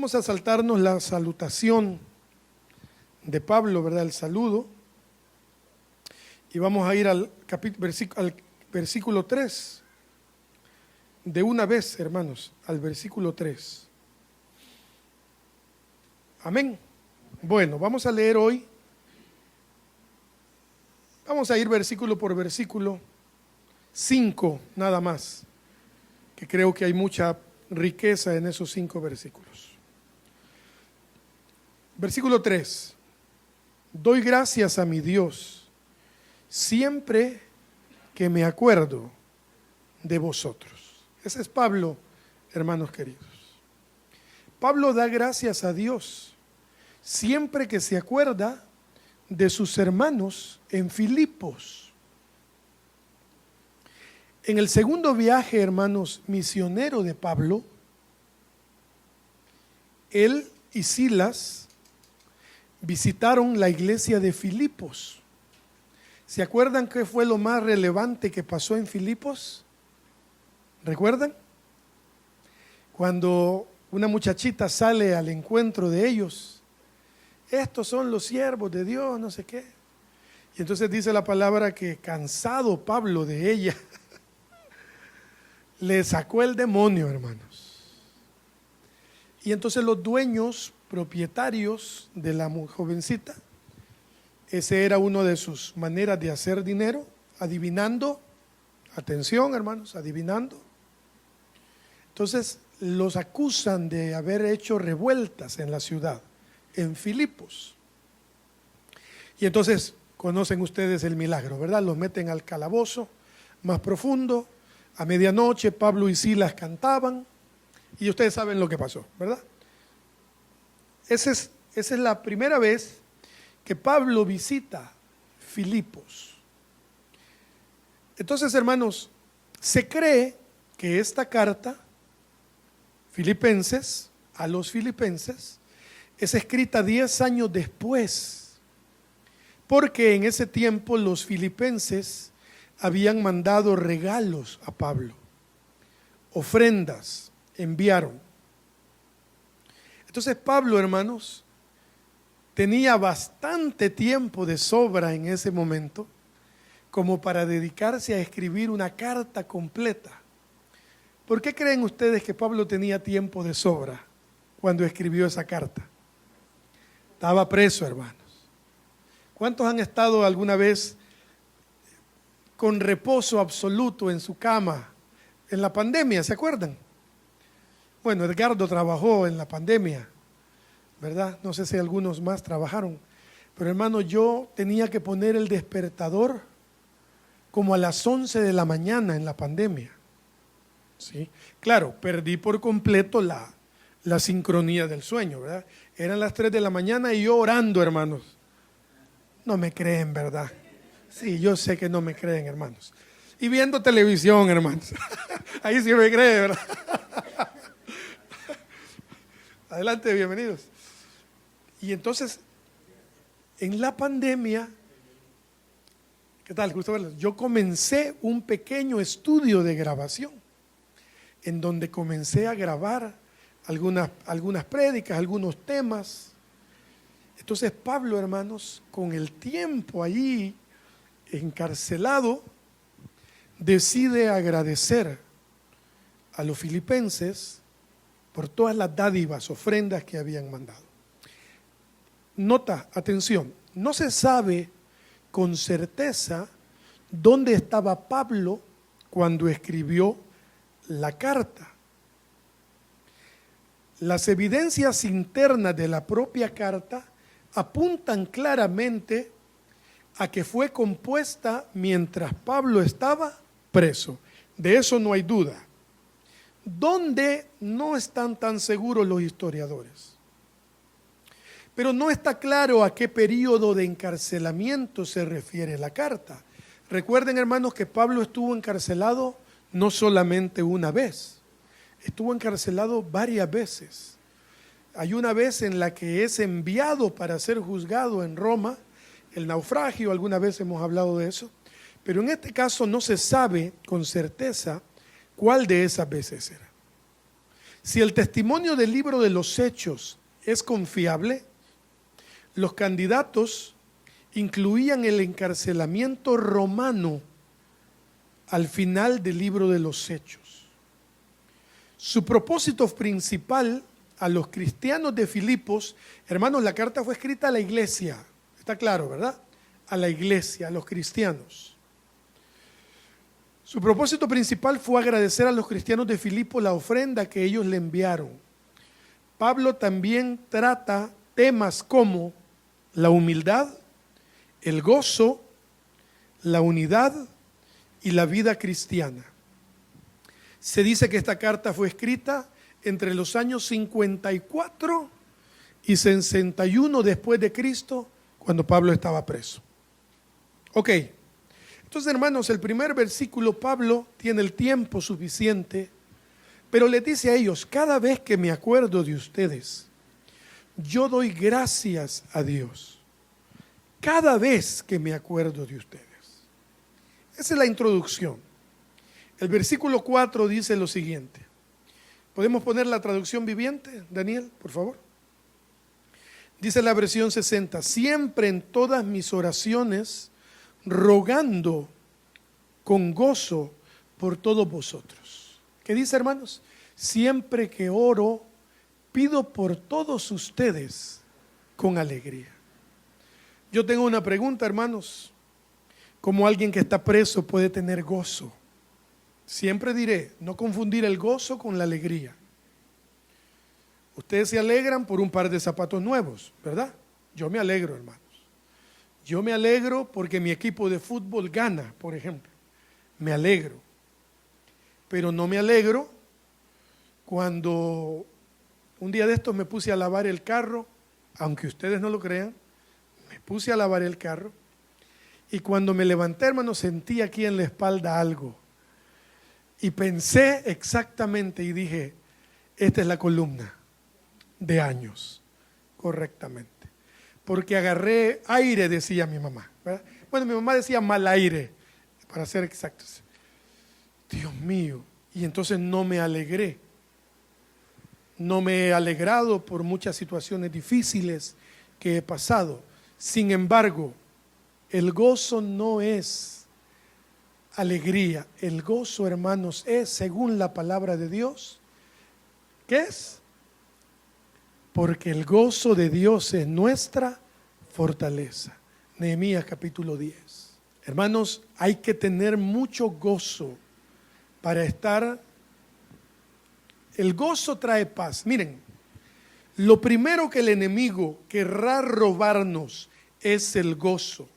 Vamos a saltarnos la salutación de Pablo, ¿verdad? El saludo. Y vamos a ir al versículo 3. De una vez, hermanos, al versículo 3. Amén. Bueno, vamos a leer hoy. Vamos a ir versículo por versículo. 5 nada más, que creo que hay mucha riqueza en esos 5 versículos. Versículo 3. Doy gracias a mi Dios siempre que me acuerdo de vosotros. Ese es Pablo, hermanos queridos. Pablo da gracias a Dios siempre que se acuerda de sus hermanos en Filipos. En el segundo viaje, hermanos, misionero de Pablo, él y Silas visitaron la iglesia de Filipos. ¿Se acuerdan qué fue lo más relevante que pasó en Filipos? ¿Recuerdan? Cuando una muchachita sale al encuentro de ellos, estos son los siervos de Dios, no sé qué. Y entonces dice la palabra que cansado Pablo de ella, le sacó el demonio, hermanos. Y entonces los dueños, propietarios de la jovencita, ese era una de sus maneras de hacer dinero, adivinando, atención hermanos, adivinando. Entonces los acusan de haber hecho revueltas en la ciudad, en Filipos. Y entonces conocen ustedes el milagro, ¿verdad? Los meten al calabozo más profundo. A medianoche Pablo y Silas cantaban y ustedes saben lo que pasó, ¿verdad? Esa es la primera vez que Pablo visita Filipos. Entonces, hermanos, se cree que esta carta, Filipenses, a los filipenses, es escrita 10 años después, porque en ese tiempo los filipenses habían mandado regalos a Pablo, ofrendas enviaron. Entonces Pablo, hermanos, tenía bastante tiempo de sobra en ese momento como para dedicarse a escribir una carta completa. ¿Por qué creen ustedes que Pablo tenía tiempo de sobra cuando escribió esa carta? Estaba preso, hermanos. ¿Cuántos han estado alguna vez con reposo absoluto en su cama en la pandemia? ¿Se acuerdan? Bueno, Edgardo trabajó en la pandemia, ¿verdad? No sé si algunos más trabajaron, pero hermano, yo tenía que poner el despertador como a las 11 de la mañana en la pandemia. ¿Sí? Claro, perdí por completo la sincronía del sueño, ¿verdad? Eran las 3 de la mañana y yo orando, hermanos. No me creen, ¿verdad? Sí, yo sé que no me creen, hermanos. Y viendo televisión, hermanos. Ahí sí me creen, ¿verdad? Adelante, bienvenidos. Y entonces, en la pandemia, ¿qué tal? Gusto verlos. Yo comencé un pequeño estudio de grabación, en donde comencé a grabar algunas prédicas, algunos temas. Entonces Pablo, hermanos, con el tiempo allí encarcelado, decide agradecer a los filipenses por todas las dádivas, ofrendas que habían mandado. Nota, atención, no se sabe con certeza dónde estaba Pablo cuando escribió la carta. Las evidencias internas de la propia carta apuntan claramente a que fue compuesta mientras Pablo estaba preso. De eso no hay duda. ¿Dónde? No están tan seguros los historiadores. Pero no está claro a qué periodo de encarcelamiento se refiere la carta. Recuerden, hermanos, que Pablo estuvo encarcelado no solamente una vez, estuvo encarcelado varias veces. Hay una vez en la que es enviado para ser juzgado en Roma, el naufragio, alguna vez hemos hablado de eso, pero en este caso no se sabe con certeza cuál de esas veces era. Si el testimonio del libro de los Hechos es confiable, los candidatos incluían el encarcelamiento romano al final del libro de los Hechos. Su propósito principal a los cristianos de Filipos, hermanos, la carta fue escrita a la iglesia, está claro, ¿verdad? A la iglesia, a los cristianos. Su propósito principal fue agradecer a los cristianos de Filipos la ofrenda que ellos le enviaron. Pablo también trata temas como la humildad, el gozo, la unidad y la vida cristiana. Se dice que esta carta fue escrita entre los años 54 y 61 después de Cristo, cuando Pablo estaba preso. Ok, entonces hermanos, el primer versículo, Pablo tiene el tiempo suficiente, pero les dice a ellos: cada vez que me acuerdo de ustedes, yo doy gracias a Dios. Cada vez que me acuerdo de ustedes. Esa es la introducción. El versículo 4 dice lo siguiente. ¿Podemos poner la traducción viviente, Daniel, por favor? Dice la versión 60, siempre en todas mis oraciones, rogando con gozo por todos vosotros. ¿Qué dice, hermanos? Siempre que oro, pido por todos ustedes con alegría. Yo tengo una pregunta, hermanos. ¿Cómo alguien que está preso puede tener gozo? Siempre diré, no confundir el gozo con la alegría. Ustedes se alegran por un par de zapatos nuevos, ¿verdad? Yo me alegro, hermanos. Yo me alegro porque mi equipo de fútbol gana, por ejemplo. Me alegro. Pero no me alegro cuando un día de estos me puse a lavar el carro, aunque ustedes no lo crean, me puse a lavar el carro y cuando me levanté, hermanos, sentí aquí en la espalda algo. Y pensé exactamente y dije, esta es la columna de años, correctamente. Porque agarré aire, decía mi mamá, ¿verdad? Bueno, mi mamá decía mal aire, para ser exactos. Dios mío, y entonces no me alegré. No me he alegrado por muchas situaciones difíciles que he pasado. Sin embargo, el gozo no es alegría. El gozo, hermanos, es, según la palabra de Dios, ¿qué es? Porque el gozo de Dios es nuestra fortaleza. Nehemías capítulo 10. Hermanos, hay que tener mucho gozo para estar. El gozo trae paz. Miren, lo primero que el enemigo querrá robarnos es el gozo.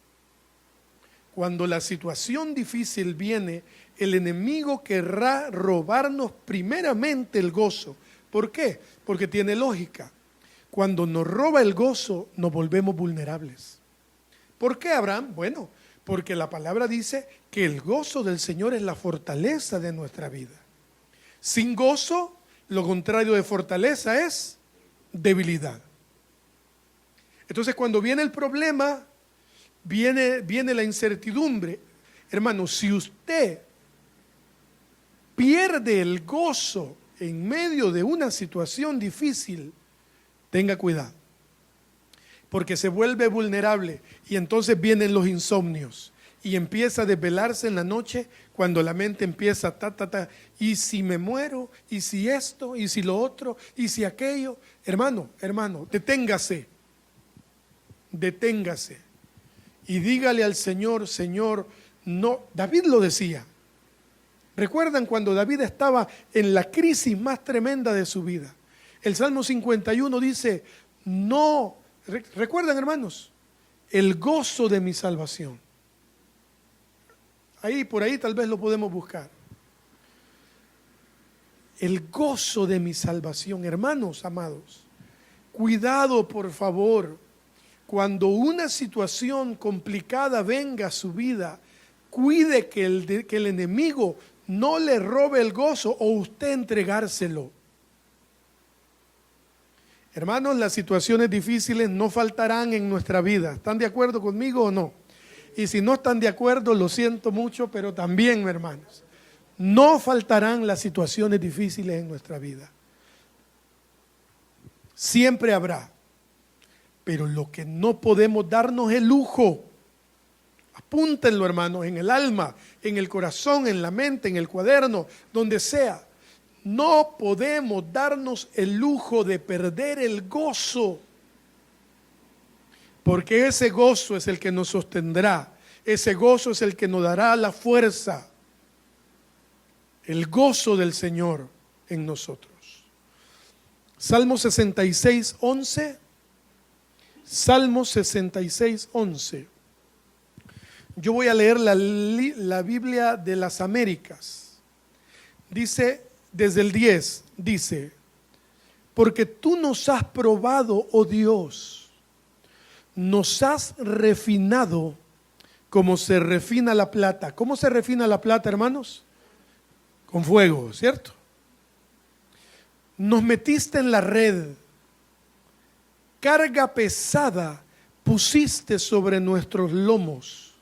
Cuando la situación difícil viene, el enemigo querrá robarnos primeramente el gozo. ¿Por qué? Porque tiene lógica. Cuando nos roba el gozo, nos volvemos vulnerables. ¿Por qué, Abraham? Bueno, porque la palabra dice que el gozo del Señor es la fortaleza de nuestra vida. Sin gozo, lo contrario de fortaleza es debilidad. Entonces, cuando viene el problema, viene la incertidumbre. Hermano, si usted pierde el gozo en medio de una situación difícil, tenga cuidado, porque se vuelve vulnerable y entonces vienen los insomnios y empieza a desvelarse en la noche cuando la mente empieza y si me muero, y si esto, y si lo otro, y si aquello. Hermano, deténgase y dígale al Señor, Señor, no. David lo decía. ¿Recuerdan cuando David estaba en la crisis más tremenda de su vida? El Salmo 51 dice, no, recuerdan, hermanos, el gozo de mi salvación. Por ahí tal vez lo podemos buscar. El gozo de mi salvación, hermanos amados. Cuidado, por favor, cuando una situación complicada venga a su vida, cuide que el enemigo no le robe el gozo o usted entregárselo. Hermanos, las situaciones difíciles no faltarán en nuestra vida. ¿Están de acuerdo conmigo o no? Y si no están de acuerdo, lo siento mucho, pero también, hermanos, no faltarán las situaciones difíciles en nuestra vida. siempre habrá. Pero lo que no podemos darnos el lujo, apúntenlo, hermanos, en el alma, en el corazón, en la mente, en el cuaderno, donde sea. No podemos darnos el lujo de perder el gozo, porque ese gozo es el que nos sostendrá, ese gozo es el que nos dará la fuerza, el gozo del Señor en nosotros. Salmo 66, 11. Salmo 66, 11. Yo voy a leer la Biblia de las Américas. Dice, desde el 10, dice: porque tú nos has probado, oh Dios, nos has refinado como se refina la plata. ¿Cómo se refina la plata, hermanos? Con fuego, ¿cierto? Nos metiste en la red, carga pesada pusiste sobre nuestros lomos,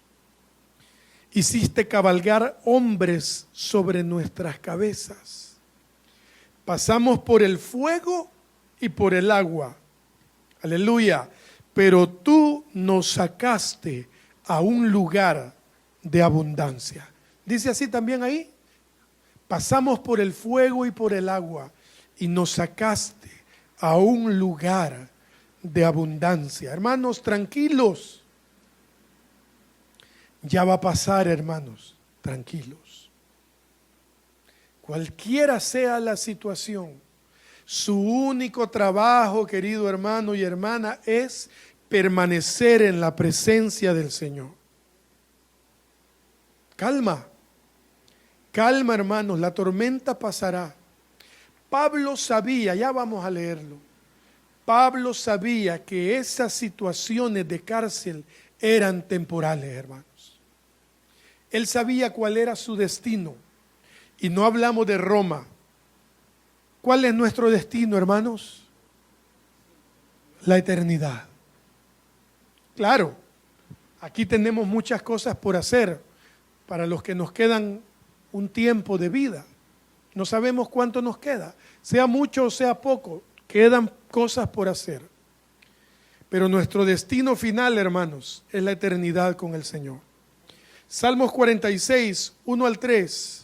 hiciste cabalgar hombres sobre nuestras cabezas. Pasamos por el fuego y por el agua, aleluya, pero tú nos sacaste a un lugar de abundancia. Dice así también ahí: pasamos por el fuego y por el agua y nos sacaste a un lugar de abundancia. Hermanos, tranquilos. Ya va a pasar, hermanos, tranquilos. Cualquiera sea la situación, su único trabajo, querido hermano y hermana, es permanecer en la presencia del Señor. Calma, calma, hermanos, la tormenta pasará. Pablo sabía, ya vamos a leerlo, Pablo sabía que esas situaciones de cárcel eran temporales, hermanos. Él sabía cuál era su destino. Y no hablamos de Roma. ¿Cuál es nuestro destino, hermanos? La eternidad. Claro, aquí tenemos muchas cosas por hacer para los que nos quedan un tiempo de vida. No sabemos cuánto nos queda, sea mucho o sea poco, quedan cosas por hacer. Pero nuestro destino final, hermanos, es la eternidad con el Señor. Salmos 46, 1 al 3.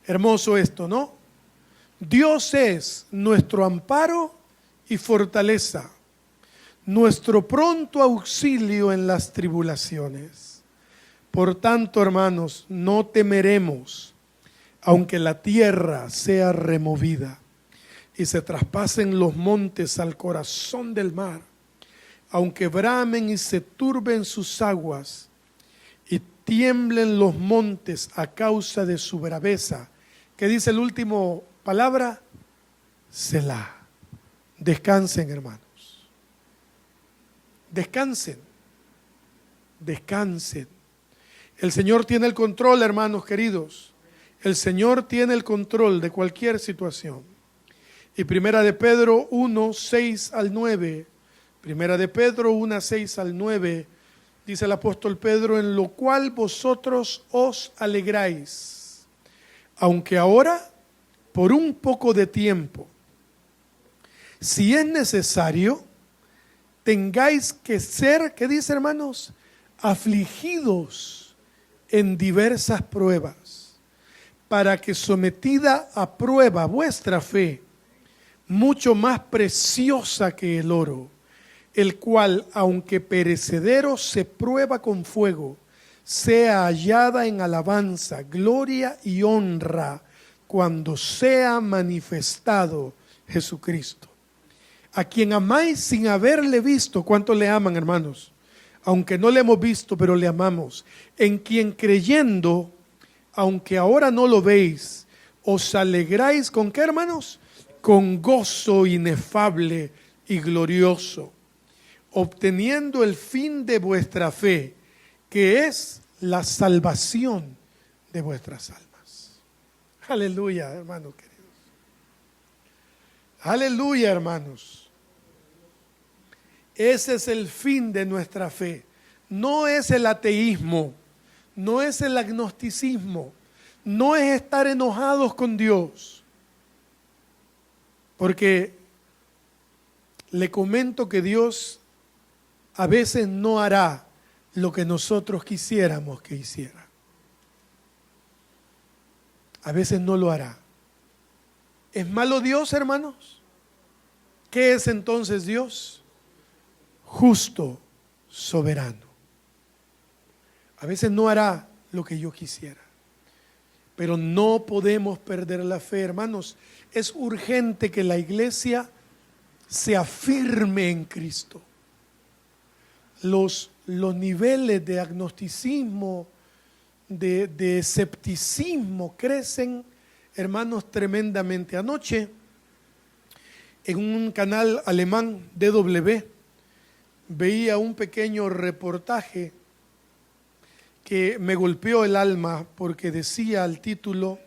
Hermoso esto, ¿no? Dios es nuestro amparo y fortaleza, nuestro pronto auxilio en las tribulaciones. Por tanto, hermanos, no temeremos, aunque la tierra sea removida y se traspasen los montes al corazón del mar, aunque bramen y se turben sus aguas y tiemblen los montes a causa de su braveza. ¿Qué dice el último palabra? Selah. Descansen, hermanos. Descansen. Descansen. El Señor tiene el control, hermanos queridos. El Señor tiene el control de cualquier situación. Y Primera de Pedro 1, 6 al 9. Primera de Pedro 1, 6 al 9. Dice el apóstol Pedro: en lo cual vosotros os alegráis, aunque ahora, por un poco de tiempo, si es necesario, tengáis que ser, ¿qué dice, hermanos? Afligidos en diversas pruebas, para que sometida a prueba vuestra fe, mucho más preciosa que el oro, el cual, aunque perecedero, se prueba con fuego, sea hallada en alabanza, gloria y honra cuando sea manifestado Jesucristo, a quien amáis sin haberle visto. ¿Cuánto le aman, hermanos? Aunque no le hemos visto, pero le amamos. En quien creyendo, aunque ahora no lo veis, os alegráis. ¿Con qué, hermanos? Con gozo inefable y glorioso, obteniendo el fin de vuestra fe, que es la salvación de vuestras almas. Aleluya, hermanos queridos. Aleluya, hermanos. Ese es el fin de nuestra fe. No es el ateísmo, no es el agnosticismo, no es estar enojados con Dios. Porque le comento que Dios a veces no hará lo que nosotros quisiéramos que hiciera. A veces no lo hará. ¿Es malo Dios, hermanos? ¿Qué es entonces Dios? Justo, soberano. A veces no hará lo que yo quisiera. Pero no podemos perder la fe, hermanos. Es urgente que la iglesia se afirme en Cristo. Los niveles de agnosticismo, de escepticismo crecen, hermanos, tremendamente. Anoche, en un canal alemán, DW, veía un pequeño reportaje que me golpeó el alma porque decía el título: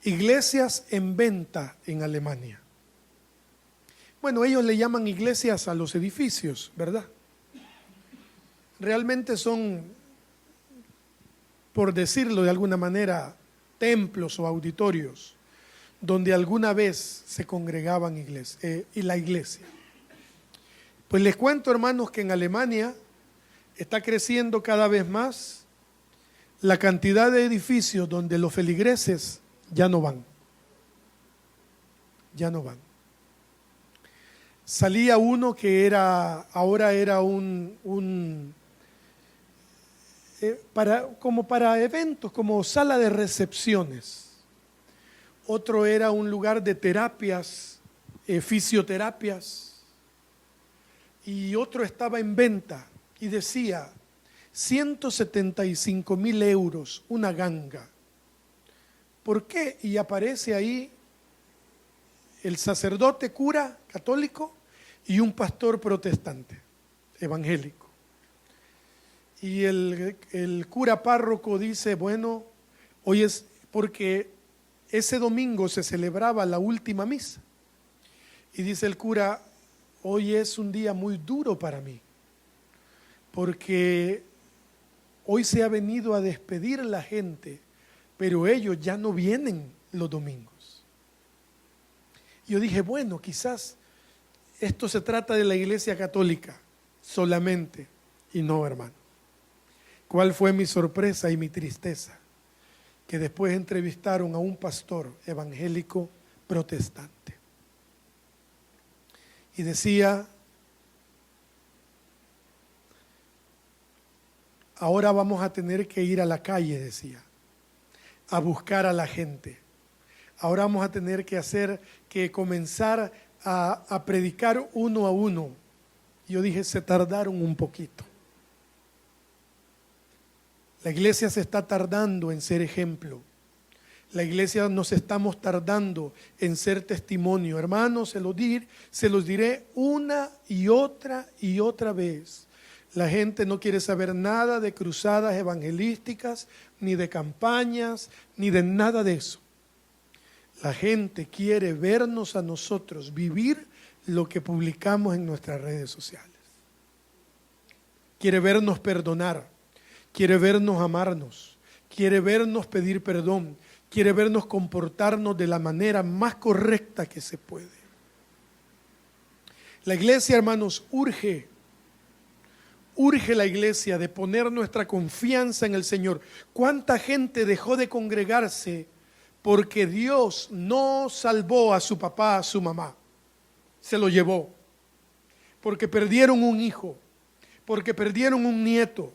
Iglesias en venta en Alemania. Bueno, ellos le llaman iglesias a los edificios, ¿verdad? Realmente son, por decirlo de alguna manera, templos o auditorios donde alguna vez se congregaban y la iglesia. Pues les cuento, hermanos, que en Alemania está creciendo cada vez más la cantidad de edificios donde los feligreses ya no van. Ya no van. Salía uno que ahora era como para eventos, como sala de recepciones. Otro era un lugar de terapias, fisioterapias. Y otro estaba en venta y decía 175.000 euros, una ganga. ¿Por qué? Y aparece ahí el sacerdote cura católico y un pastor protestante, evangélico. Y el cura párroco dice, bueno, hoy es porque ese domingo se celebraba la última misa. Y dice el cura, hoy es un día muy duro para mí, porque hoy se ha venido a despedir la gente, pero ellos ya no vienen los domingos. Yo dije, bueno, quizás esto se trata de la Iglesia Católica solamente, y no, hermano. ¿Cuál fue mi sorpresa y mi tristeza? Que después entrevistaron a un pastor evangélico protestante. Y decía, ahora vamos a tener que ir a la calle, decía, a buscar a la gente. Ahora vamos a tener que comenzar a predicar uno a uno. Yo dije, se tardaron un poquito. La iglesia se está tardando en ser ejemplo. La iglesia nos estamos tardando en ser testimonio. Hermanos, se los diré una y otra vez. La gente no quiere saber nada de cruzadas evangelísticas, ni de campañas, ni de nada de eso. La gente quiere vernos a nosotros vivir lo que publicamos en nuestras redes sociales. Quiere vernos perdonar, quiere vernos amarnos, quiere vernos pedir perdón, quiere vernos comportarnos de la manera más correcta que se puede. La iglesia, hermanos, urge la iglesia de poner nuestra confianza en el Señor. ¿Cuánta gente dejó de congregarse porque Dios no salvó a su papá, a su mamá? Se lo llevó. Porque perdieron un hijo, porque perdieron un nieto,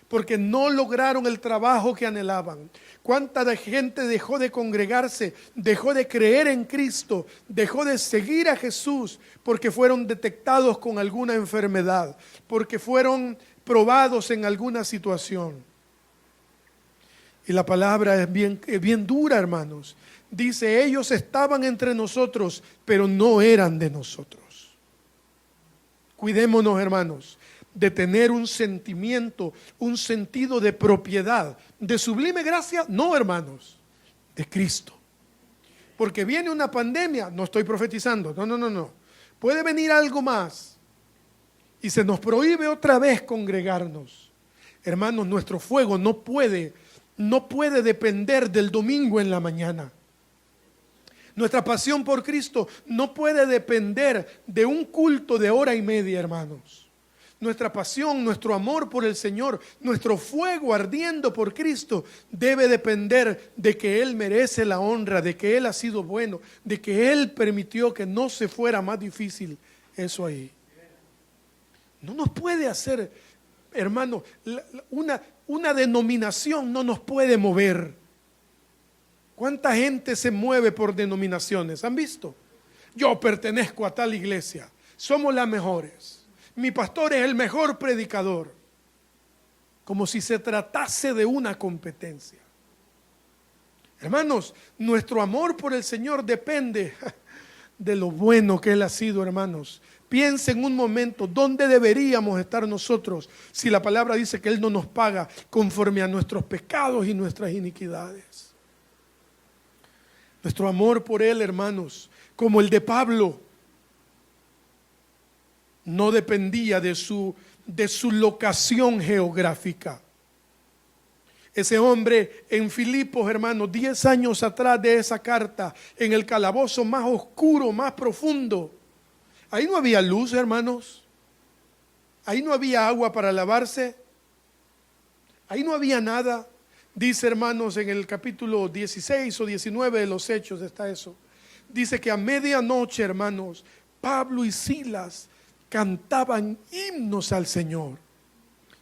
porque no lograron el trabajo que anhelaban. ¿Cuánta gente dejó de congregarse, dejó de creer en Cristo, dejó de seguir a Jesús porque fueron detectados con alguna enfermedad, porque fueron probados en alguna situación? Y la palabra es bien dura, hermanos. Dice, ellos estaban entre nosotros, pero no eran de nosotros. Cuidémonos, hermanos, de tener un sentimiento, un sentido de propiedad, de sublime gracia, no, hermanos, de Cristo. Porque viene una pandemia, no estoy profetizando, no. Puede venir algo más y se nos prohíbe otra vez congregarnos. Hermanos, nuestro fuego no puede depender del domingo en la mañana. Nuestra pasión por Cristo no puede depender de un culto de hora y media, hermanos. Nuestra pasión, nuestro amor por el Señor, nuestro fuego ardiendo por Cristo debe depender de que Él merece la honra, de que Él ha sido bueno, de que Él permitió que no se fuera más difícil eso ahí. No nos puede hacer, hermano, una denominación no nos puede mover. ¿Cuánta gente se mueve por denominaciones? ¿Han visto? Yo pertenezco a tal iglesia, somos las mejores. Mi pastor es el mejor predicador, como si se tratase de una competencia. Hermanos, nuestro amor por el Señor depende de lo bueno que Él ha sido, hermanos. Piensen un momento, ¿dónde deberíamos estar nosotros si la palabra dice que Él no nos paga conforme a nuestros pecados y nuestras iniquidades? Nuestro amor por Él, hermanos, como el de Pablo, no dependía de su locación geográfica. Ese hombre en Filipos, hermanos, 10 años atrás de esa carta, en el calabozo más oscuro, más profundo, ahí no había luz, hermanos. Ahí no había agua para lavarse. Ahí no había nada. Dice, hermanos, en el capítulo 16 o 19 de los Hechos está eso. Dice que a medianoche, hermanos, Pablo y Silas cantaban himnos al Señor.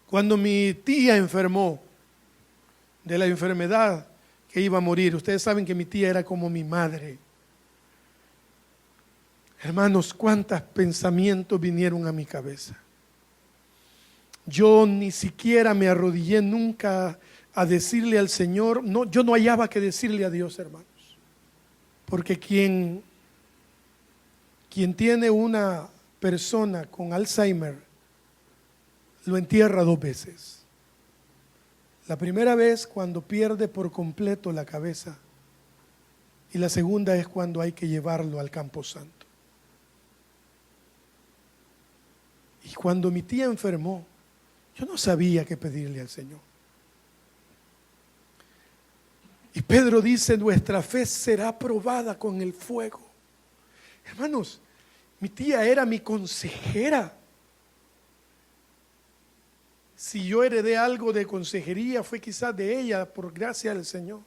Cuando mi tía enfermó de la enfermedad que iba a morir, ustedes saben que mi tía era como mi madre. Hermanos, cuántos pensamientos vinieron a mi cabeza. Yo ni siquiera me arrodillé nunca a decirle al Señor, no, yo no hallaba que decirle a Dios, hermanos. Porque quien tiene una persona con Alzheimer lo entierra 2 veces. La primera vez cuando pierde por completo la cabeza y la segunda es cuando hay que llevarlo al camposanto. Y cuando mi tía enfermó, yo no sabía qué pedirle al Señor. Y Pedro dice, nuestra fe será probada con el fuego. Hermanos, mi tía era mi consejera. Si yo heredé algo de consejería, fue quizás de ella, por gracia del Señor.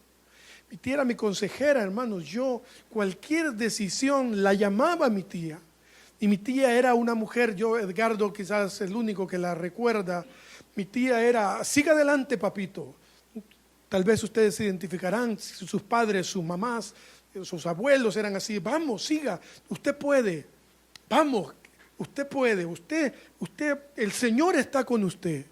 Mi tía era mi consejera, hermanos. Yo, cualquier decisión, la llamaba a mi tía. Y mi tía era una mujer, yo, Edgardo, quizás es el único que la recuerda. Mi tía era, siga adelante, papito. Tal vez ustedes se identificarán, sus padres, sus mamás, sus abuelos eran así. Vamos, siga, usted puede. Vamos, usted puede. Usted, el Señor está con usted.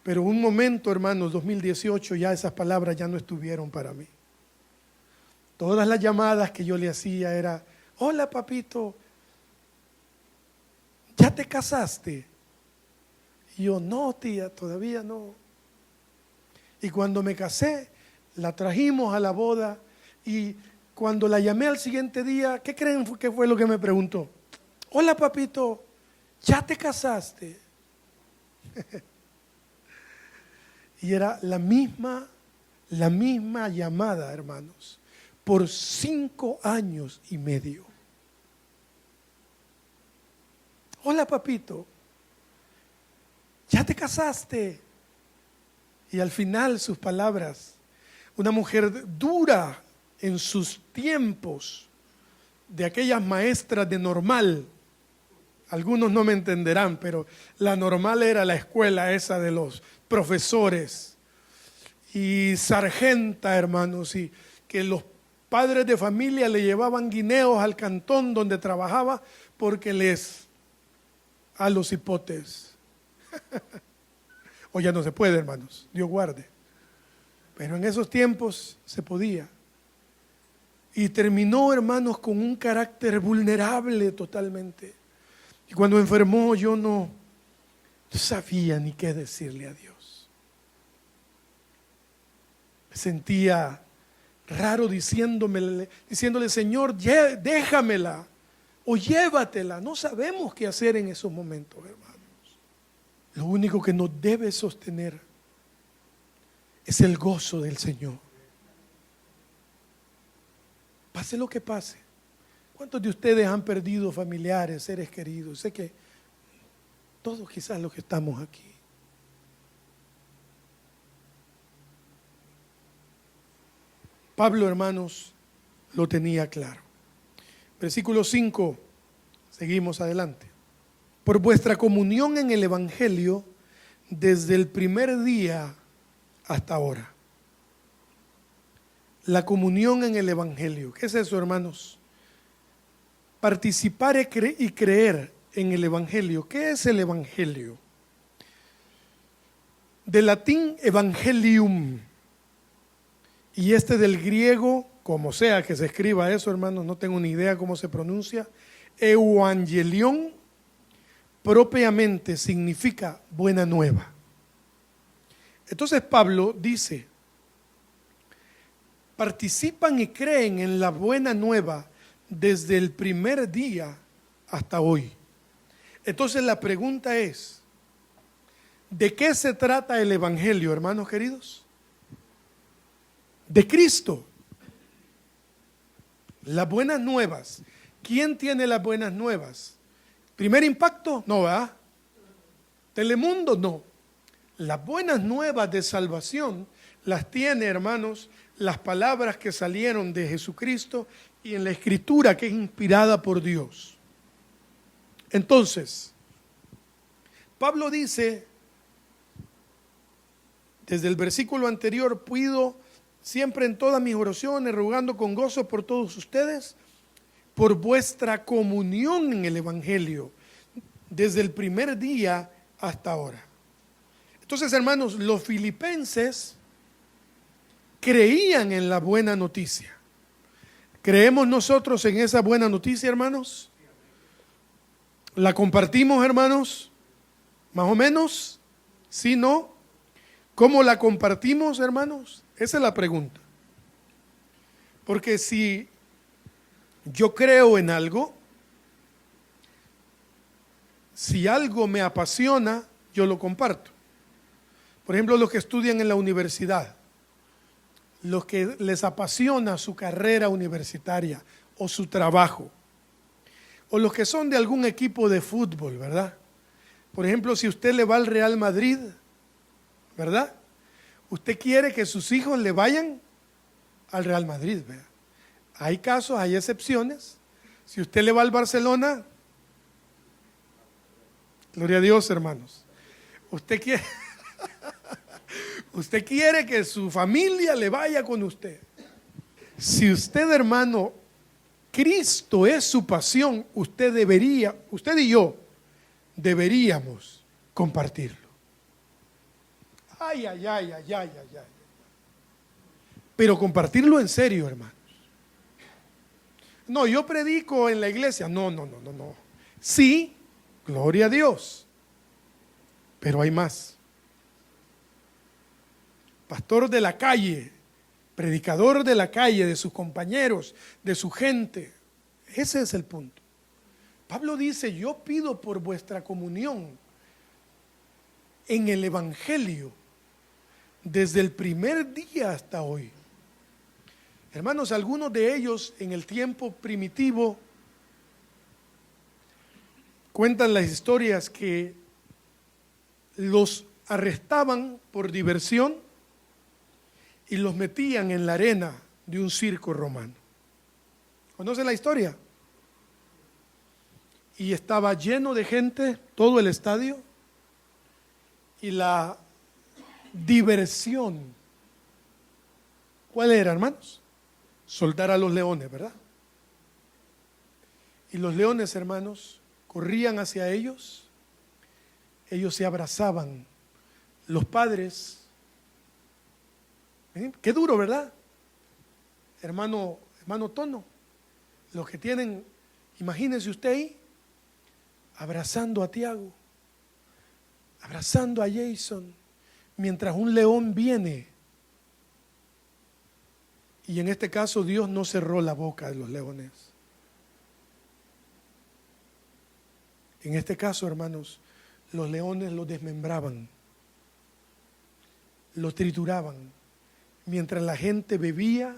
Pero un momento, hermanos, 2018, ya esas palabras ya no estuvieron para mí. Todas las llamadas que yo le hacía era, hola papito, ¿ya te casaste? Y yo, no tía, todavía no. Y cuando me casé, la trajimos a la boda y cuando la llamé al siguiente día, ¿qué creen que fue lo que me preguntó? Hola papito, ¿ya te casaste? Y era la misma llamada, hermanos, por 5 años y medio. Hola papito, ¿ya te casaste? Y al final sus palabras, una mujer dura en sus tiempos, de aquellas maestras de normal. Algunos no me entenderán, pero la normal era la escuela esa de los profesores y sargenta, hermanos, y que los padres de familia le llevaban guineos al cantón donde trabajaba porque a los hipotes. Hoy ya no se puede, hermanos, Dios guarde. Pero en esos tiempos se podía. Y terminó, hermanos, con un carácter vulnerable totalmente. Y cuando enfermó yo no sabía ni qué decirle a Dios. Me sentía raro diciéndole, Señor, déjamela o llévatela. No sabemos qué hacer en esos momentos, hermanos. Lo único que nos debe sostener es el gozo del Señor. pase lo que pase. ¿Cuántos de ustedes han perdido familiares, seres queridos? Sé que todos quizás los que estamos aquí. Pablo, hermanos, lo tenía claro. Versículo 5, seguimos adelante. Por vuestra comunión en el Evangelio desde el primer día hasta ahora. La comunión en el Evangelio. ¿Qué es eso, hermanos? Participar y creer en el Evangelio. ¿Qué es el Evangelio? Del latín evangelium. Y del griego, como sea que se escriba eso, hermanos, no tengo ni idea cómo se pronuncia. Euangelion propiamente significa buena nueva. Entonces Pablo dice, participan y creen en la buena nueva desde el primer día hasta hoy. Entonces la pregunta es, ¿de qué se trata el Evangelio, hermanos queridos? De Cristo. Las buenas nuevas. ¿Quién tiene las buenas nuevas? ¿Primer Impacto? No, ¿verdad? ¿Telemundo? No. Las buenas nuevas de salvación las tiene, hermanos, las palabras que salieron de Jesucristo y en la Escritura que es inspirada por Dios. Entonces, Pablo dice, desde el versículo anterior, pido siempre en todas mis oraciones, rogando con gozo por todos ustedes, por vuestra comunión en el Evangelio, desde el primer día hasta ahora. Entonces, hermanos, los filipenses creían en la buena noticia. ¿Creemos nosotros en esa buena noticia, hermanos? ¿La compartimos, hermanos? ¿Más o menos? ¿Sí, no? ¿Cómo la compartimos, hermanos? Esa es la pregunta. Porque si yo creo en algo, si algo me apasiona, yo lo comparto. Por ejemplo, los que estudian en la universidad, los que les apasiona su carrera universitaria o su trabajo, o los que son de algún equipo de fútbol, ¿verdad? Por ejemplo, si usted le va al Real Madrid, ¿verdad? Usted quiere que sus hijos le vayan al Real Madrid, ¿verdad? Hay casos, hay excepciones. Si usted le va al Barcelona, gloria a Dios, hermanos. Usted quiere que su familia le vaya con usted. Si usted, hermano, Cristo es su pasión, usted y yo deberíamos compartirlo. Ay. Pero compartirlo en serio, hermanos. No, yo predico en la iglesia. No. Sí, gloria a Dios. Pero hay más. Pastor de la calle, predicador de la calle, de sus compañeros, de su gente. Ese es el punto. Pablo dice, yo pido por vuestra comunión en el Evangelio desde el primer día hasta hoy. Hermanos, algunos de ellos en el tiempo primitivo cuentan las historias que los arrestaban por diversión y los metían en la arena de un circo romano. ¿Conocen la historia? Y estaba lleno de gente, todo el estadio, y la diversión, ¿cuál era, hermanos? Soltar a los leones, ¿verdad? Y los leones, hermanos, corrían hacia ellos se abrazaban, los padres. Qué duro, ¿verdad? Hermano Tono, los que tienen, imagínense usted ahí, abrazando a Tiago, abrazando a Jason, mientras un león viene. Y en este caso Dios no cerró la boca de los leones. En este caso, hermanos, los leones los desmembraban, los trituraban, mientras la gente bebía,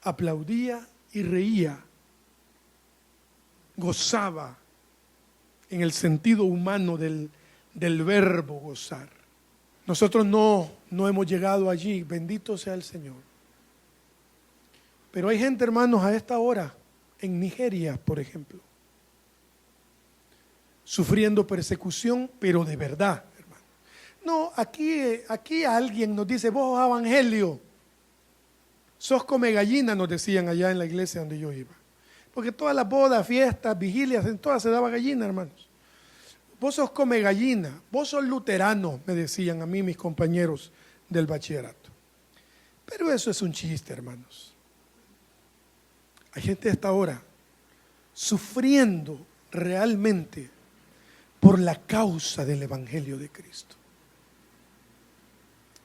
aplaudía y reía, gozaba en el sentido humano del verbo gozar. Nosotros no hemos llegado allí, bendito sea el Señor. Pero hay gente, hermanos, a esta hora, en Nigeria, por ejemplo, sufriendo persecución, pero de verdad, hermano. No, aquí alguien nos dice, vos evangelio, sos come gallina, nos decían allá en la iglesia donde yo iba. Porque todas las bodas, fiestas, vigilias, en todas se daba gallina, hermanos. Vos sos come gallina, vos sos luterano, me decían a mí mis compañeros del bachillerato. Pero eso es un chiste, hermanos. Hay gente hasta ahora sufriendo realmente por la causa del Evangelio de Cristo.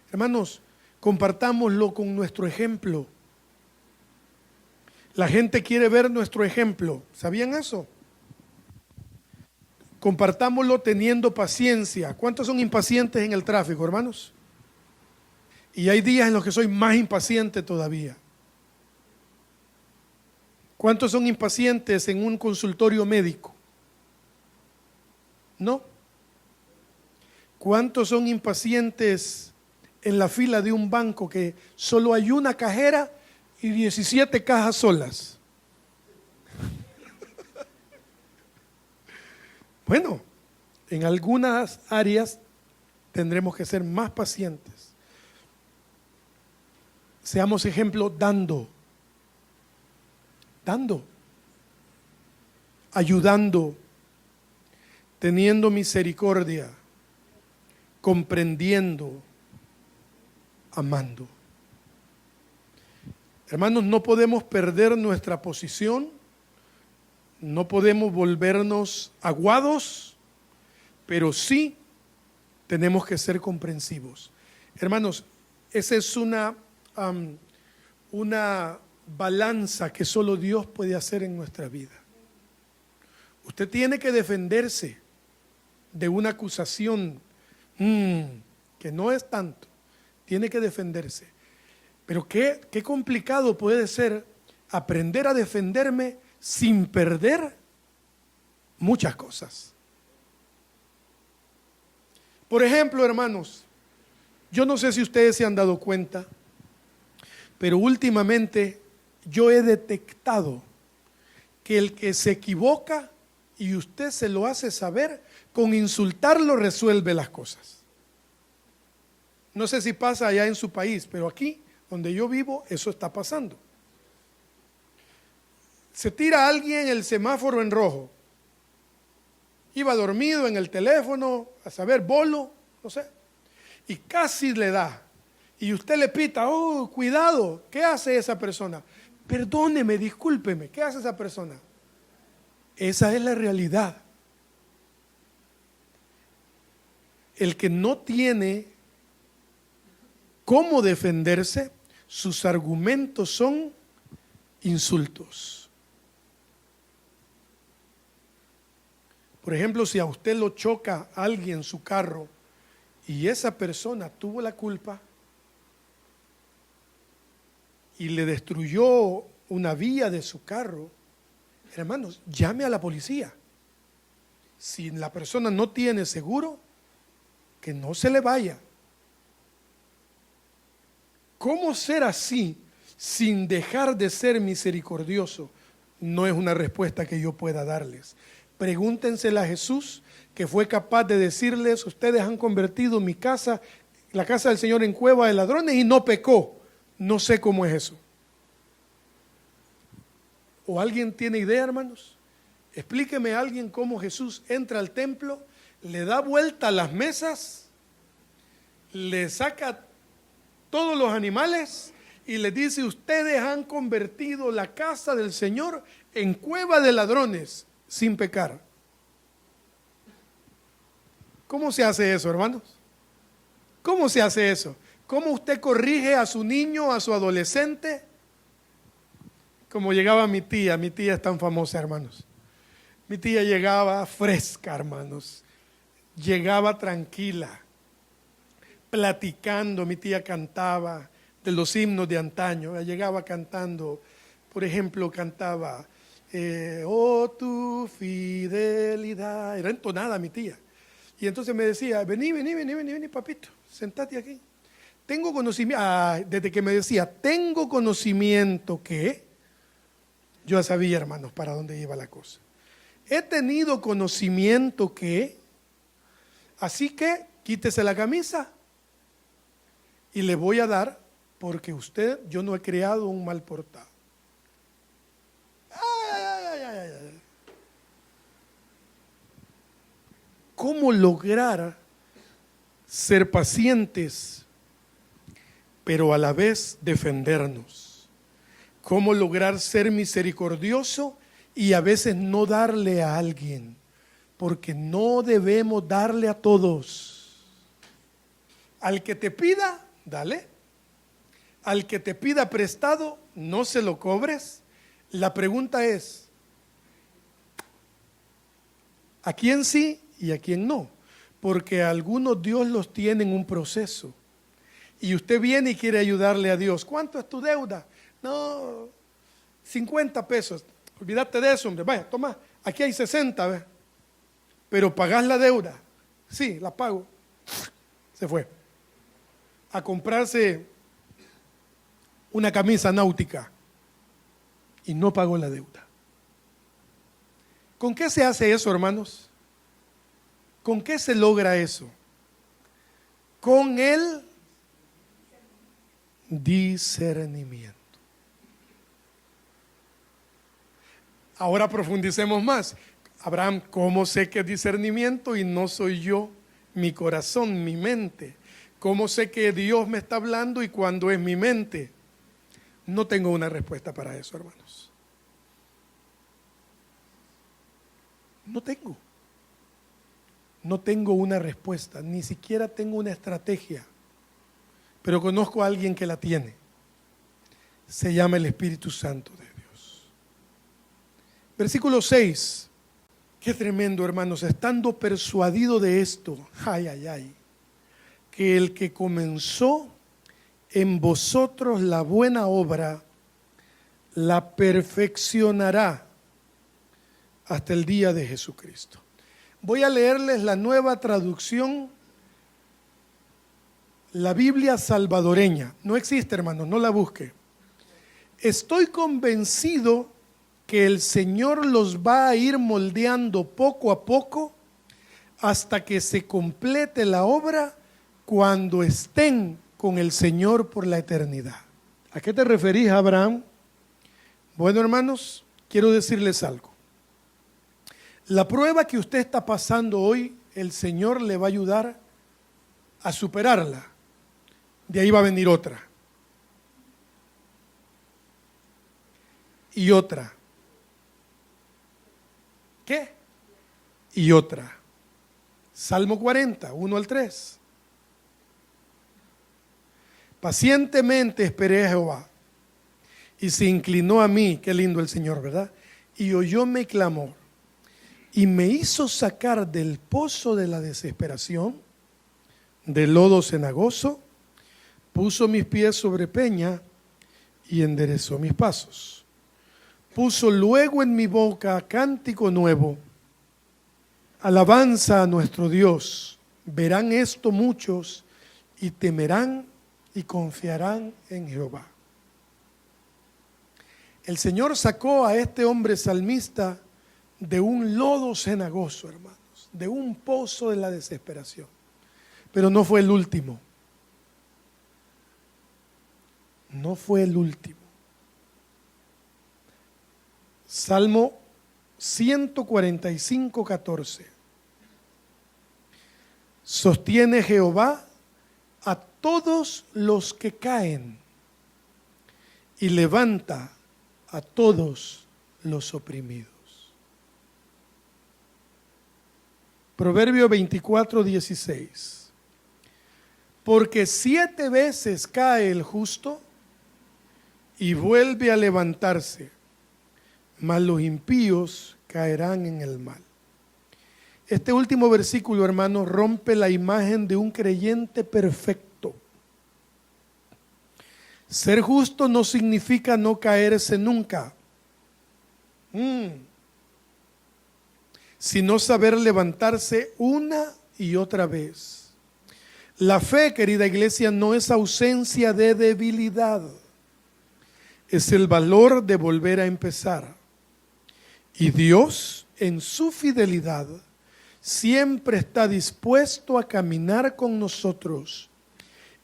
Hermanos, compartámoslo con nuestro ejemplo. La gente quiere ver nuestro ejemplo. ¿Sabían eso? Compartámoslo teniendo paciencia. ¿Cuántos son impacientes en el tráfico, hermanos? Y hay días en los que soy más impaciente todavía. ¿Cuántos son impacientes en un consultorio médico? ¿No? ¿Cuántos son impacientes en la fila de un banco que solo hay una cajera y 17 cajas solas? Bueno, en algunas áreas tendremos que ser más pacientes. Seamos ejemplo dando, ayudando, teniendo misericordia, comprendiendo, amando. Hermanos, no podemos perder nuestra posición, no podemos volvernos aguados, pero sí tenemos que ser comprensivos. Hermanos, esa es una balanza que solo Dios puede hacer en nuestra vida. Usted tiene que defenderse de una acusación que no es tanto. Tiene que defenderse. Pero qué complicado puede ser aprender a defenderme sin perder muchas cosas. Por ejemplo, hermanos, yo no sé si ustedes se han dado cuenta, pero últimamente yo he detectado que el que se equivoca y usted se lo hace saber, con insultarlo resuelve las cosas. No sé si pasa allá en su país, pero aquí, donde yo vivo, eso está pasando. Se tira a alguien el semáforo en rojo. Iba dormido en el teléfono, a saber, bolo, no sé. Y casi le da. Y usted le pita, oh, cuidado, ¿qué hace esa persona? Perdóneme, discúlpeme, ¿qué hace esa persona? Esa es la realidad. El que no tiene cómo defenderse, sus argumentos son insultos. Por ejemplo, si a usted lo choca alguien su carro y esa persona tuvo la culpa y le destruyó una vía de su carro, hermanos, llame a la policía. Si la persona no tiene seguro, que no se le vaya. ¿Cómo ser así sin dejar de ser misericordioso? No es una respuesta que yo pueda darles. Pregúntensela a Jesús, que fue capaz de decirles, ustedes han convertido mi casa, la casa del Señor, en cueva de ladrones y no pecó. No sé cómo es eso. ¿O alguien tiene idea, hermanos? Explíqueme a alguien cómo Jesús entra al templo, le da vuelta a las mesas, le saca todos los animales y les dice, ustedes han convertido la casa del Señor en cueva de ladrones sin pecar. ¿Cómo se hace eso, hermanos? ¿Cómo se hace eso? ¿Cómo usted corrige a su niño, a su adolescente? Como llegaba mi tía es tan famosa, hermanos. Mi tía llegaba fresca, hermanos. Llegaba tranquila, platicando. Mi tía cantaba de los himnos de antaño. Ella llegaba cantando, por ejemplo, cantaba, oh tu fidelidad, era entonada mi tía. Y entonces me decía, vení, papito, sentate aquí. Tengo conocimiento, desde que me decía, tengo conocimiento que, yo ya sabía, hermanos, para dónde iba la cosa. He tenido conocimiento que, así que quítese la camisa y le voy a dar, porque yo no he creado un mal portado. Ay. ¿Cómo lograr ser pacientes, pero a la vez defendernos? ¿Cómo lograr ser misericordioso y a veces no darle a alguien? Porque no debemos darle a todos. Al que te pida, dale. Al que te pida prestado, no se lo cobres. La pregunta es, ¿a quién sí y a quién no? Porque a algunos Dios los tiene en un proceso. Y usted viene y quiere ayudarle a Dios. ¿Cuánto es tu deuda? No, 50 pesos. Olvídate de eso, hombre. Vaya, toma, aquí hay 60, ¿ves? Pero pagás la deuda. Sí, la pago. Se fue a comprarse una camisa náutica y no pagó la deuda. ¿Con qué se hace eso, hermanos? ¿Con qué se logra eso? Con el discernimiento. Ahora profundicemos más. Abraham, ¿cómo sé que es discernimiento y no soy yo, mi corazón, mi mente? ¿Cómo sé que Dios me está hablando y cuándo es mi mente? No tengo una respuesta para eso, hermanos. No tengo una respuesta, ni siquiera tengo una estrategia, pero conozco a alguien que la tiene. Se llama el Espíritu Santo de Dios. Versículo 6. Qué tremendo, hermanos, estando persuadido de esto, que el que comenzó en vosotros la buena obra, la perfeccionará hasta el día de Jesucristo. Voy a leerles la nueva traducción, la Biblia salvadoreña. No existe, hermanos, no la busque. Estoy convencido que el Señor los va a ir moldeando poco a poco hasta que se complete la obra cuando estén con el Señor por la eternidad. ¿A qué te referís, Abraham? Bueno, hermanos, quiero decirles algo. La prueba que usted está pasando hoy, el Señor le va a ayudar a superarla. De ahí va a venir otra. Y otra. ¿Qué? Y otra. Salmo 40, 1 al 3. Pacientemente esperé a Jehová y se inclinó a mí, qué lindo el Señor, ¿verdad? Y oyó mi clamor y me hizo sacar del pozo de la desesperación, del lodo cenagoso, puso mis pies sobre peña y enderezó mis pasos. Puso luego en mi boca cántico nuevo, alabanza a nuestro Dios. Verán esto muchos y temerán y confiarán en Jehová. El Señor sacó a este hombre salmista de un lodo cenagoso, hermanos, de un pozo de la desesperación. Pero no fue el último. No fue el último. Salmo 145, 14. Sostiene Jehová a todos los que caen y levanta a todos los oprimidos. Proverbio 24, 16. Porque 7 veces cae el justo y vuelve a levantarse, mas los impíos caerán en el mal. Este último versículo, hermanos, rompe la imagen de un creyente perfecto. Ser justo no significa no caerse nunca, sino saber levantarse una y otra vez. La fe, querida iglesia, no es ausencia de debilidad, es el valor de volver a empezar. Y Dios, en su fidelidad, siempre está dispuesto a caminar con nosotros,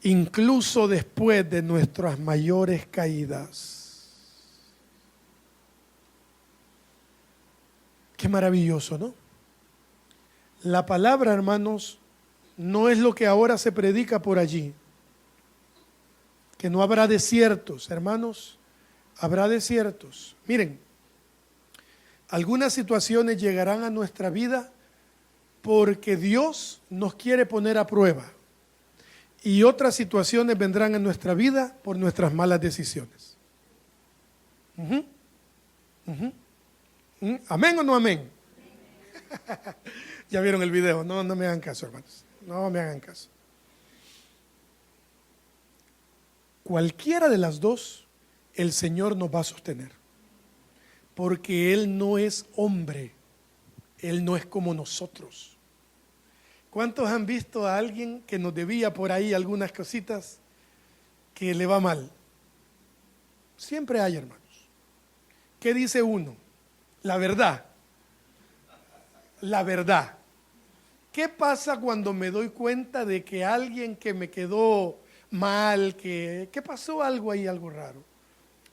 incluso después de nuestras mayores caídas. Qué maravilloso, ¿no? La palabra, hermanos, no es lo que ahora se predica por allí, que no habrá desiertos, hermanos, habrá desiertos. Miren, algunas situaciones llegarán a nuestra vida porque Dios nos quiere poner a prueba, y otras situaciones vendrán a nuestra vida por nuestras malas decisiones. ¿Amén o no amén? Ya vieron el video, no me hagan caso, hermanos, no me hagan caso. Cualquiera de las dos, el Señor nos va a sostener, porque Él no es hombre, Él no es como nosotros. ¿Cuántos han visto a alguien que nos debía por ahí algunas cositas que le va mal? Siempre hay, hermanos. ¿Qué dice uno? La verdad. La verdad. ¿Qué pasa cuando me doy cuenta de que alguien que me quedó mal, que pasó algo ahí, algo raro?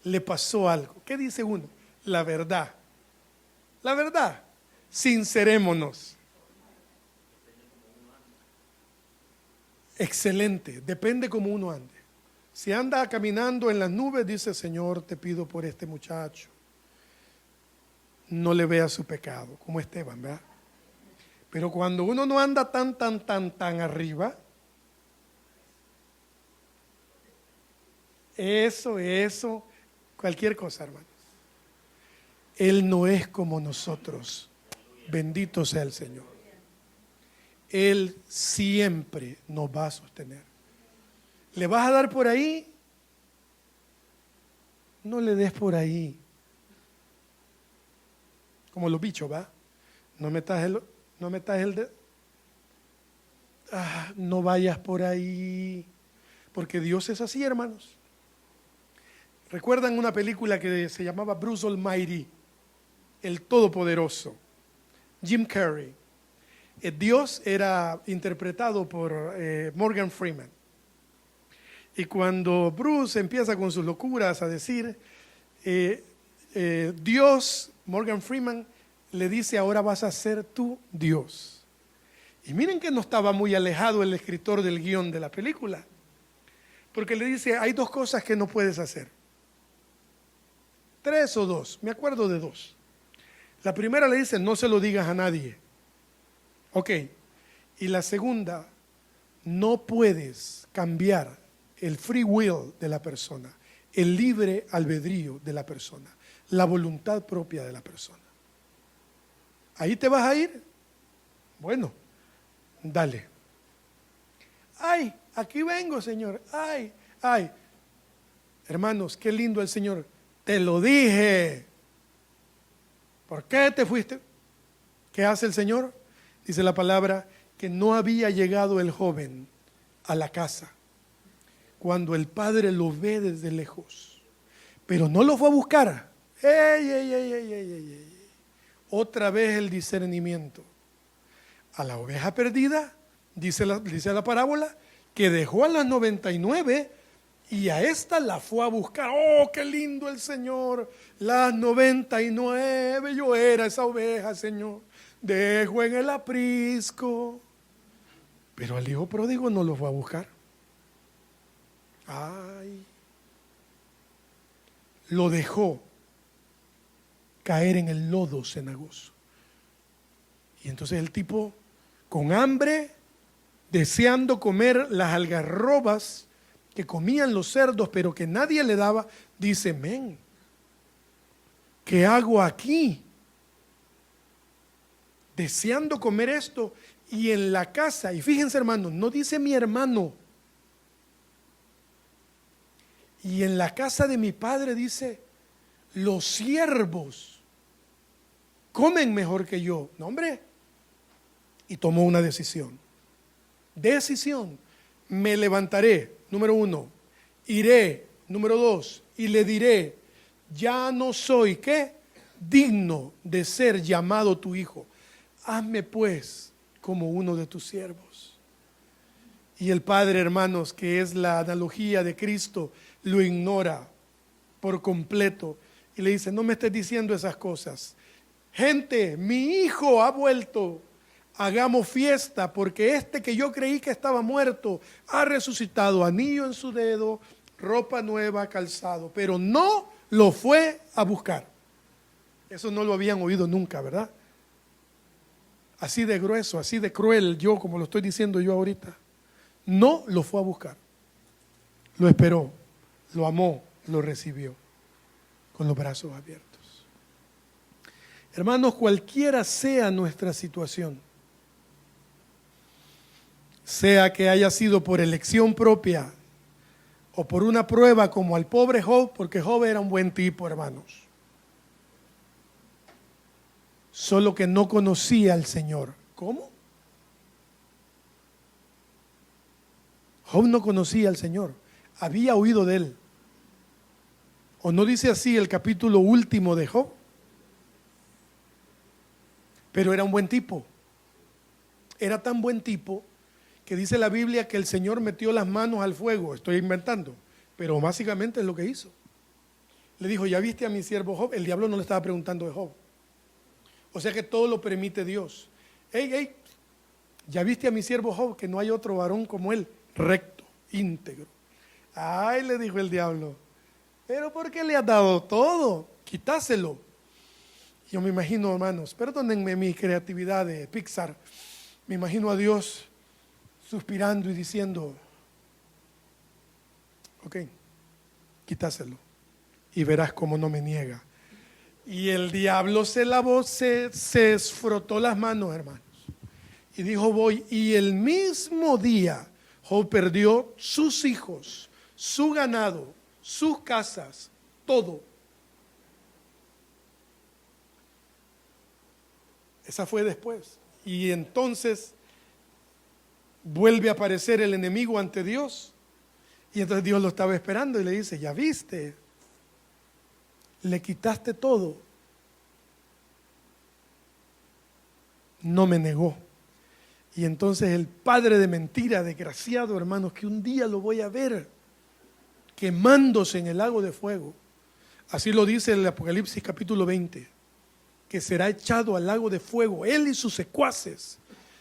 Le pasó algo. ¿Qué dice uno? La verdad. La verdad. Sincerémonos. Excelente, depende cómo uno ande. Si anda caminando en las nubes, dice: Señor, te pido por este muchacho. No le vea su pecado, como Esteban, ¿verdad? Pero cuando uno no anda tan arriba, eso, cualquier cosa, hermanos. Él no es como nosotros. Bendito sea el Señor. Él siempre nos va a sostener. ¿Le vas a dar por ahí? No le des por ahí. Como los bichos, ¿va? No metas el dedo. No vayas por ahí. Porque Dios es así, hermanos. ¿Recuerdan una película que se llamaba Bruce Almighty? El Todopoderoso. Jim Carrey. Dios era interpretado por Morgan Freeman. Y cuando Bruce empieza con sus locuras a decir, Dios, Morgan Freeman, le dice: ahora vas a ser tú Dios. Y miren que no estaba muy alejado el escritor del guión de la película, porque le dice: hay dos cosas que no puedes hacer. 3 o 2, me acuerdo de 2. La primera le dice: no se lo digas a nadie. Ok, y la segunda, no puedes cambiar el free will de la persona, el libre albedrío de la persona, la voluntad propia de la persona. ¿Ahí te vas a ir? Bueno, dale. Ay, aquí vengo, Señor. Ay. Hermanos, qué lindo el Señor. Te lo dije. ¿Por qué te fuiste? ¿Qué hace el Señor? Dice la palabra que no había llegado el joven a la casa cuando el padre lo ve desde lejos, pero no lo fue a buscar. Otra vez el discernimiento. A la oveja perdida, dice la parábola, que dejó a las 99 y a esta la fue a buscar. ¡Oh, qué lindo el Señor! Las 99, yo era esa oveja, Señor. Dejo en el aprisco. Pero al hijo pródigo no lo fue a buscar. Ay. Lo dejó caer en el lodo cenagoso. Y entonces el tipo, con hambre, deseando comer las algarrobas que comían los cerdos, pero que nadie le daba, dice: men, ¿qué hago aquí? Deseando comer esto, y en la casa, y fíjense, hermanos, no dice mi hermano, Y en la casa de mi padre, dice, los siervos comen mejor que yo. No, hombre. Y tomó una decisión. Decisión. Me levantaré, número 1. Iré, número 2. Y le diré, ya no soy, ¿qué? Digno de ser llamado tu hijo. Hazme pues como uno de tus siervos. Y el padre, hermanos, que es la analogía de Cristo, lo ignora por completo. Y le dice, no me estés diciendo esas cosas. Gente, mi hijo ha vuelto. Hagamos fiesta, porque este que yo creí que estaba muerto ha resucitado, anillo en su dedo, ropa nueva, calzado, pero no lo fue a buscar. Eso no lo habían oído nunca, ¿verdad? Así de grueso, así de cruel yo, como lo estoy diciendo yo ahorita. No lo fue a buscar. Lo esperó, lo amó, lo recibió con los brazos abiertos. Hermanos, cualquiera sea nuestra situación, sea que haya sido por elección propia o por una prueba como al pobre Job, porque Job era un buen tipo, hermanos, solo que no conocía al Señor. ¿Cómo? Job no conocía al Señor, había oído de él. ¿O no dice así el capítulo último de Job? Pero era un buen tipo. Era tan buen tipo que dice la Biblia que el Señor metió las manos al fuego. Estoy inventando, pero básicamente es lo que hizo. Le dijo, ¿ya viste a mi siervo Job? El diablo no le estaba preguntando de Job. O sea que todo lo permite Dios. Hey, ¿ya viste a mi siervo Job? Que no hay otro varón como él, recto, íntegro. Ay, le dijo el diablo, ¿pero por qué le has dado todo? Quitáselo. Yo me imagino, hermanos, perdónenme mi creatividad de Pixar, me imagino a Dios suspirando y diciendo, ok, quitáselo y verás cómo no me niega. Y el diablo se lavó, se frotó las manos, hermanos, y dijo, voy. Y el mismo día Job perdió sus hijos, su ganado, sus casas, todo. Esa fue después. Y entonces vuelve a aparecer el enemigo ante Dios. Y entonces Dios lo estaba esperando y le dice, ya viste, le quitaste todo. No me negó. Y entonces el padre de mentira, desgraciado, hermanos, que un día lo voy a ver quemándose en el lago de fuego. Así lo dice el Apocalipsis capítulo 20, que será echado al lago de fuego, él y sus secuaces,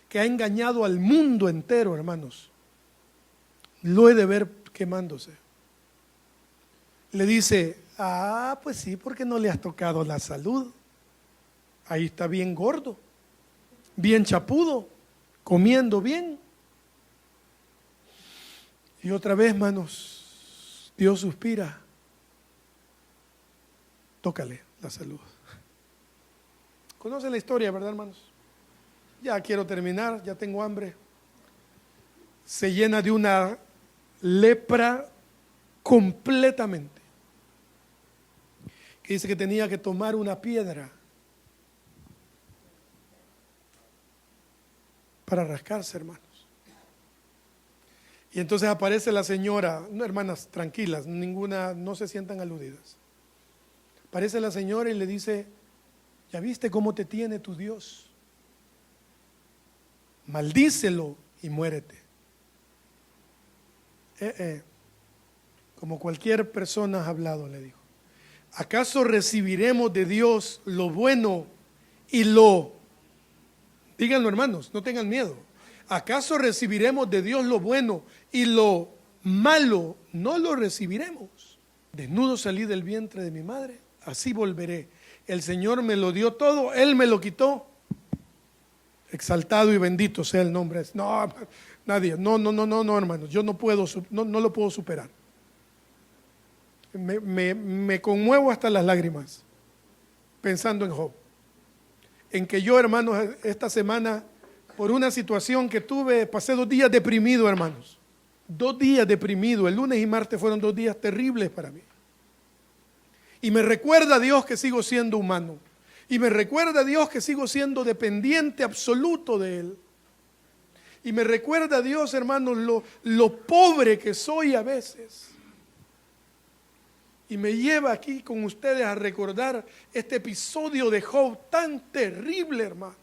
que ha engañado al mundo entero, hermanos. Lo he de ver quemándose. Le dice, pues sí, porque no le has tocado la salud. Ahí está bien gordo, bien chapudo, comiendo bien. Y otra vez, hermanos, Dios suspira. Tócale la salud. ¿Conocen la historia, verdad, hermanos? Ya quiero terminar, ya tengo hambre. Se llena de una lepra completamente. Que dice que tenía que tomar una piedra para rascarse, hermanos. Y entonces aparece la señora, no, hermanas, tranquilas, ninguna, no se sientan aludidas. Aparece la señora y le dice, ¿ya viste cómo te tiene tu Dios? Maldícelo y muérete. Como cualquier persona ha hablado, le dijo. ¿Acaso recibiremos de Dios lo bueno y díganlo, hermanos, no tengan miedo. ¿Acaso recibiremos de Dios lo bueno y lo malo no lo recibiremos? Desnudo salí del vientre de mi madre, así volveré. El Señor me lo dio todo, Él me lo quitó. Exaltado y bendito sea el nombre. No, nadie, no, hermanos, yo no lo puedo superar. Me conmuevo hasta las lágrimas pensando en Job. En que yo, hermanos, esta semana, por una situación que tuve, pasé 2 días deprimido, hermanos. 2 días deprimido. El lunes y martes fueron 2 días terribles para mí. Y me recuerda a Dios que sigo siendo humano. Y me recuerda a Dios que sigo siendo dependiente absoluto de Él. Y me recuerda a Dios, hermanos, lo pobre que soy a veces. Y me lleva aquí con ustedes a recordar este episodio de Job tan terrible, hermanos.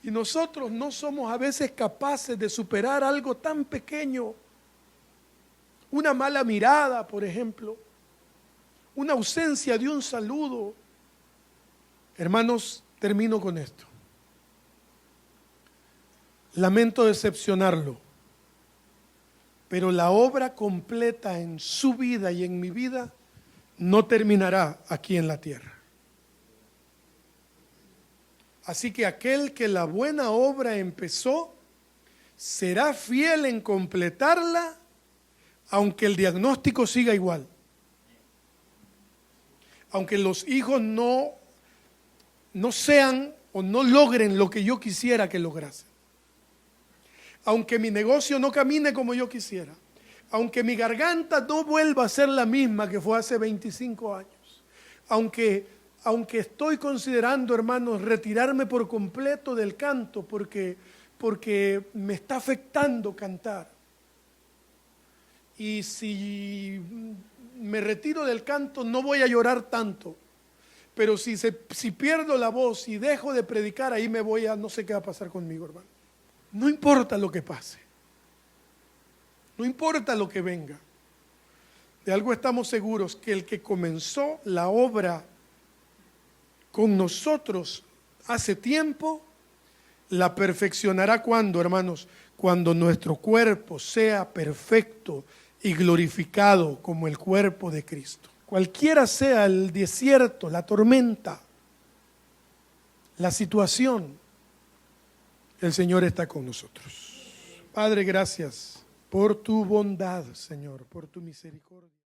Y nosotros no somos a veces capaces de superar algo tan pequeño. Una mala mirada, por ejemplo. Una ausencia de un saludo. Hermanos, termino con esto. Lamento decepcionarlo, pero la obra completa en su vida y en mi vida no terminará aquí en la tierra. Así que aquel que la buena obra empezó, será fiel en completarla, aunque el diagnóstico siga igual. Aunque los hijos no sean o no logren lo que yo quisiera que lograsen. Aunque mi negocio no camine como yo quisiera. Aunque mi garganta no vuelva a ser la misma que fue hace 25 años. Aunque estoy considerando, hermanos, retirarme por completo del canto porque me está afectando cantar. Y si me retiro del canto no voy a llorar tanto. Pero si pierdo la voz y dejo de predicar, ahí no sé qué va a pasar conmigo, hermano. No importa lo que pase. No importa lo que venga. De algo estamos seguros, que el que comenzó la obra con nosotros hace tiempo, la perfeccionará ¿cuándo, hermanos? Cuando nuestro cuerpo sea perfecto y glorificado como el cuerpo de Cristo. Cualquiera sea el desierto, la tormenta, la situación, el Señor está con nosotros. Padre, gracias por tu bondad, Señor, por tu misericordia.